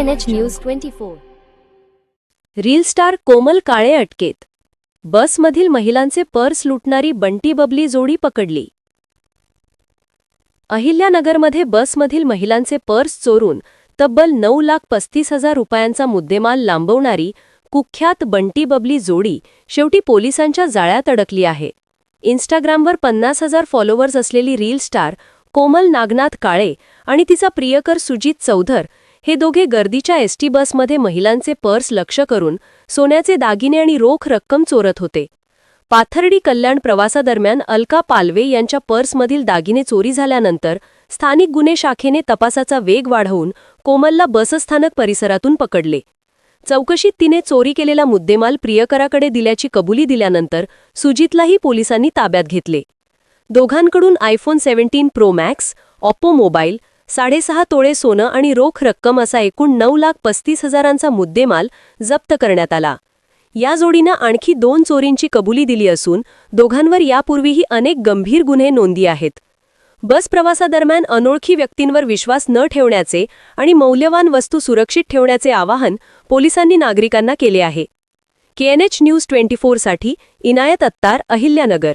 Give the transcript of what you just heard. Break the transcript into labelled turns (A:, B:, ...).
A: KNH news 24.
B: Reel star कोमल काळे अटकेत. बसमधील महिलांचे पर्स लुटणारी बंटी बबली जोडी पकडली. अहिल्यानगरमध्ये बसमधील महिलांचे पर्स चोरून तब्बल 9,35,000 रुपयांचा मुद्देमाल लांबवणारी कुख्यात बंटी बबली जोडी शेवटी पोलिसांच्या जाळ्यात अडकली आहे. इंस्टाग्रामवर 50,000 फॉलोअर्स असलेली रील स्टार कोमल नागनाथ काळे आणि तिचा प्रियकर सुजित चौधर हे दोघे गर्दीच्या एसटी बसमध्ये महिलांचे पर्स लक्ष्य करून सोन्याचे दागिने आणि रोख रक्कम चोरत होते. पाथर्डी कल्याण प्रवासादरम्यान अलका पालवे यांच्या पर्समधील दागिने चोरी झाल्यानंतर स्थानिक गुन्हे शाखेने तपासाचा वेग वाढवून कोमलला बसस्थानक परिसरातून पकडले. चौकशीत तिने चोरी केलेला मुद्देमाल प्रियकराकडे दिल्याची कबुली दिल्यानंतर सुजितलाही पोलिसांनी ताब्यात घेतले. दोघांकडून iPhone 17 pro max, Oppo mobile, 6.5 तोळे सोनं आणि रोख रक्कम असा एकूण 9,35,000चा मुद्देमाल जप्त करण्यात आला. या जोडीनं आणखी 2 चोरींची कबुली दिली असून दोघांवर यापूर्वीही अनेक गंभीर गुन्हे नोंदणी आहेत. बस प्रवासादरम्यान अनोळखी व्यक्तींवर विश्वास न ठेवण्याचे आणि मौल्यवान वस्तू सुरक्षित ठेवण्याचे आवाहन पोलिसांनी नागरिकांना केले आहे. KNH न्यूज 24 साठी इनायत अत्तार, अहिल्यानगर.